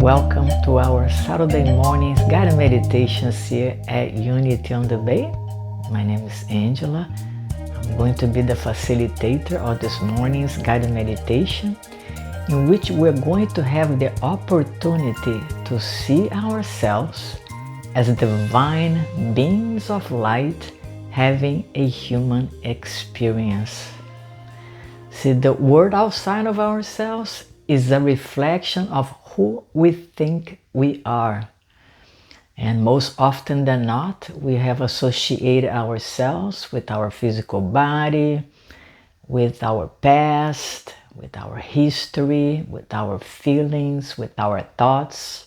welcome to our Saturday mornings guided meditations here at Unity on the Bay. My name is Angela. I'm going to be the facilitator of this morning's guided meditation, in which we're going to have the opportunity to see ourselves as divine beings of light having a human experience. See, the world outside of ourselves is a reflection of who we think we are. And most often than not, we have associated ourselves with our physical body, with our past, with our history, with our feelings, with our thoughts.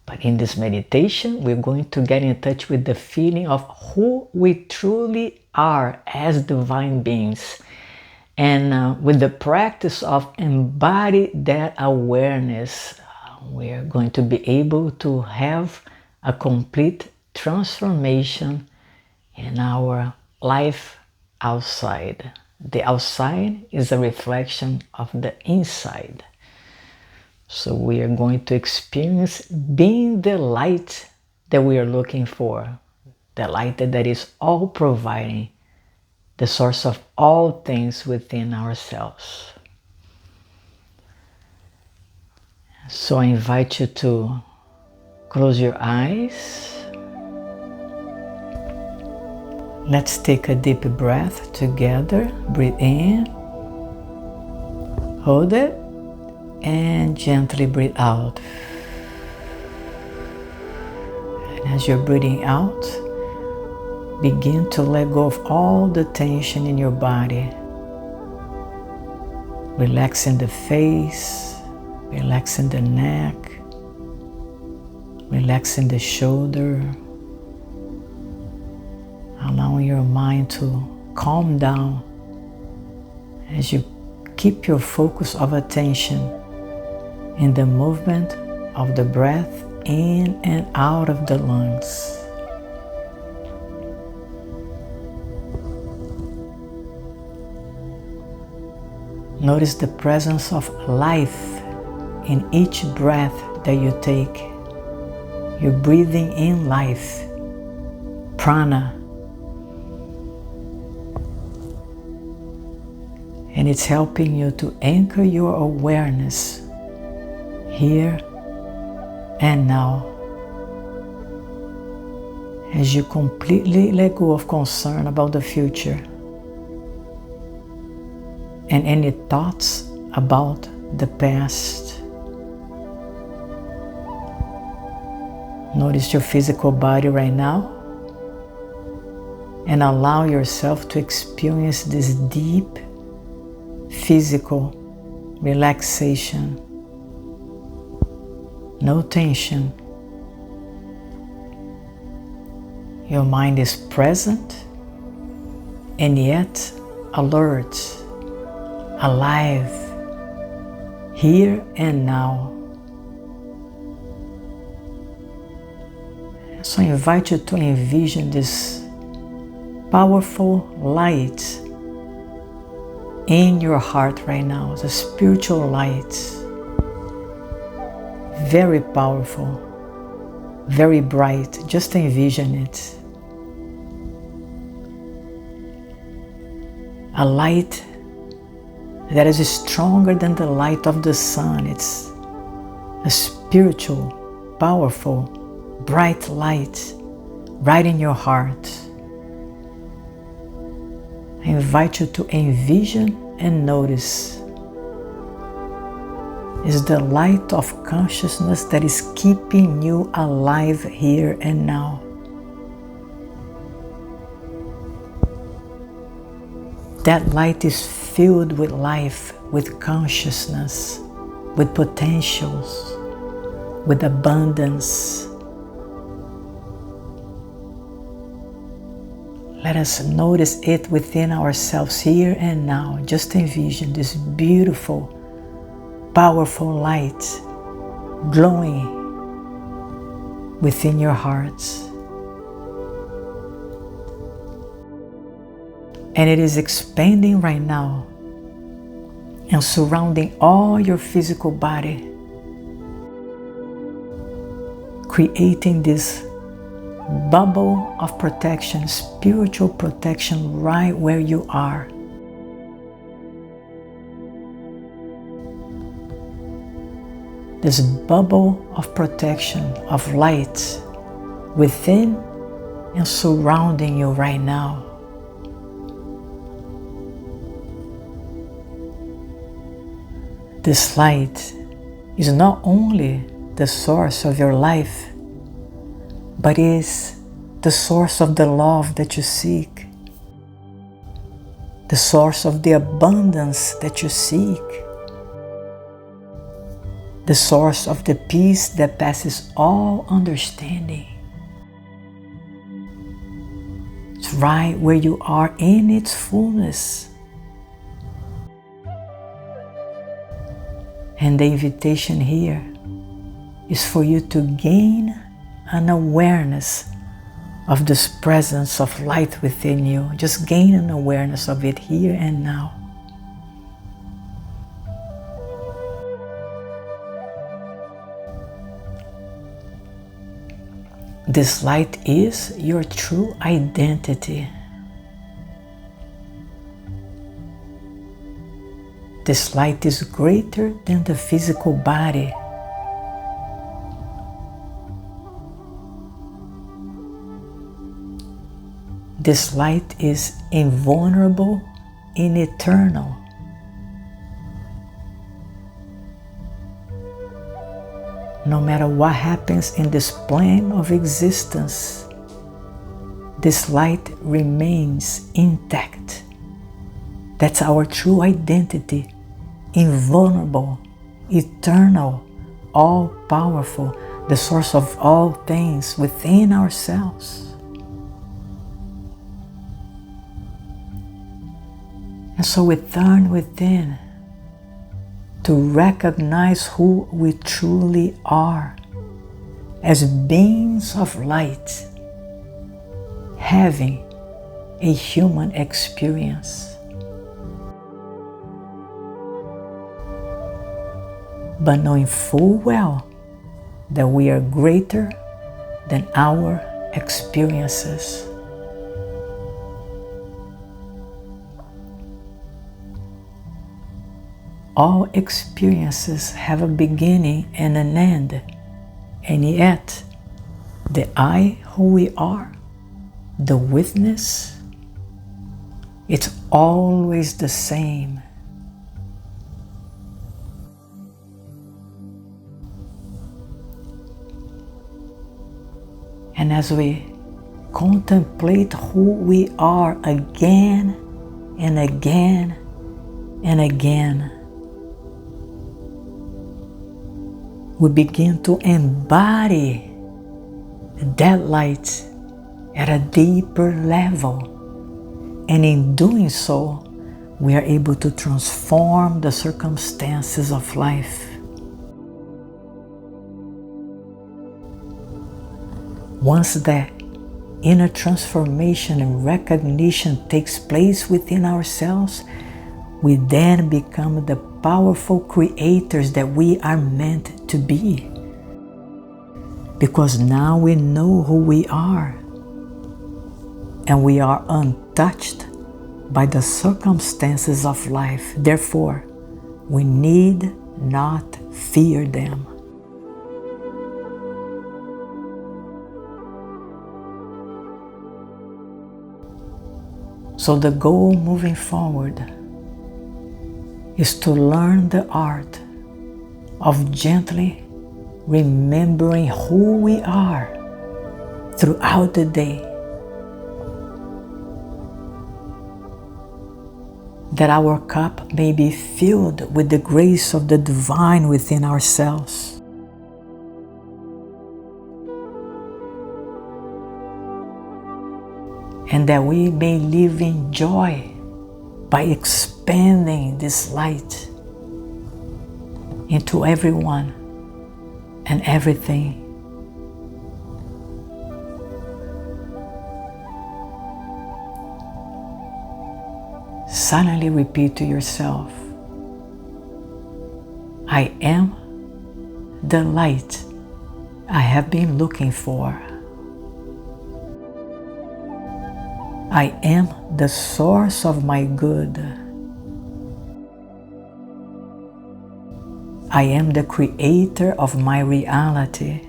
But in this meditation, we're going to get in touch with the feeling of who we truly are as divine beings. And with the practice of embody that awareness, we're going to be able to have a complete transformation in our life outside. The outside is a reflection of the inside. So we are going to experience being the light that we are looking for, the light that is all providing, the source of all things within ourselves. So I invite you to close your eyes. Let's take a deep breath together. Breathe in, hold it, and gently breathe out. And as you're breathing out, begin to let go of all the tension in your body. Relaxing the face, relaxing the neck, relaxing the shoulder, allowing your mind to calm down as you keep your focus of attention in the movement of the breath in and out of the lungs. Notice the presence of life in each breath that you take. You're breathing in life, prana. And it's helping you to anchor your awareness here and now. As you completely let go of concern about the future and any thoughts about the past. Notice your physical body right now and allow yourself to experience this deep physical relaxation. No tension. Your mind is present and yet alert, alive, here and now. So I invite you to envision this powerful light in your heart right now, the spiritual light. Very powerful, very bright. Just envision it. A light that is stronger than the light of the sun. It's a spiritual, powerful, bright light right in your heart. I invite you to envision and notice. Is the light of consciousness that is keeping you alive here and now. That light is filled with life, with consciousness, with potentials, with abundance. Let us notice it within ourselves here and now. Just envision this beautiful, powerful light glowing within your hearts. And it is expanding right now and surrounding all your physical body creating this bubble of protection, spiritual protection right where you are. This bubble of protection, of light within and surrounding you right now. This light is not only the source of your life, but is the source of the love that you seek, the source of the abundance that you seek, the source of the peace that passes all understanding. It's right where you are in its fullness. And the invitation here is for you to gain an awareness of this presence of light within you. Just gain an awareness of it here and now. This light is your true identity. This light is greater than the physical body. This light is invulnerable and eternal. No matter what happens in this plane of existence, this light remains intact. That's our true identity, invulnerable, eternal, all-powerful, the source of all things within ourselves. And so we turn within to recognize who we truly are as beings of light, having a human experience. But knowing full well that we are greater than our experiences. All experiences have a beginning and an end, and yet the I who we are, the witness, it's always the same. And as we contemplate who we are again and again and again, we begin to embody that light at a deeper level. And in doing so, we are able to transform the circumstances of life. Once that inner transformation and recognition takes place within ourselves, we then become the powerful creators that we are meant to be. Because now we know who we are, and we are untouched by the circumstances of life. Therefore, we need not fear them. So the goal moving forward is to learn the art of gently remembering who we are throughout the day, that our cup may be filled with the grace of the divine within ourselves. And that we may live in joy by expanding this light into everyone and everything. Silently repeat to yourself, I am the light I have been looking for. I am the source of my good. I am the creator of my reality.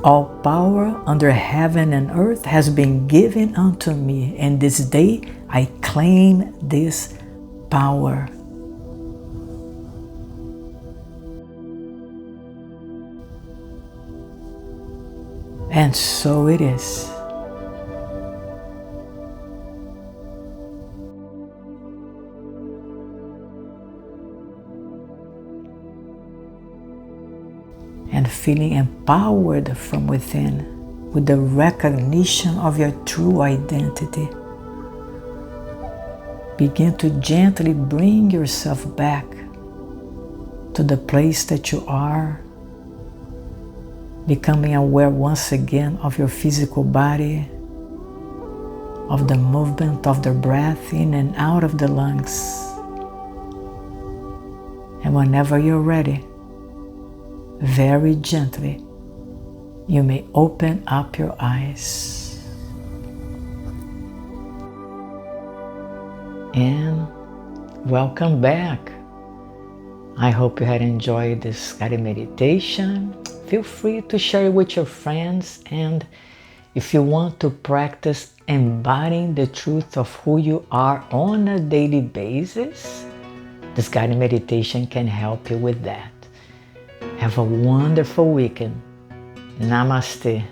All power under heaven and earth has been given unto me, and this day I claim this power. And so it is. And feeling empowered from within with the recognition of your true identity, begin to gently bring yourself back to the place that you are, becoming aware once again of your physical body, of the movement of the breath in and out of the lungs. And whenever you're ready, very gently, you may open up your eyes. And welcome back. I hope you had enjoyed this guided meditation. Feel free to share it with your friends, and if you want to practice embodying the truth of who you are on a daily basis, this guided meditation can help you with that. Have a wonderful weekend. Namaste.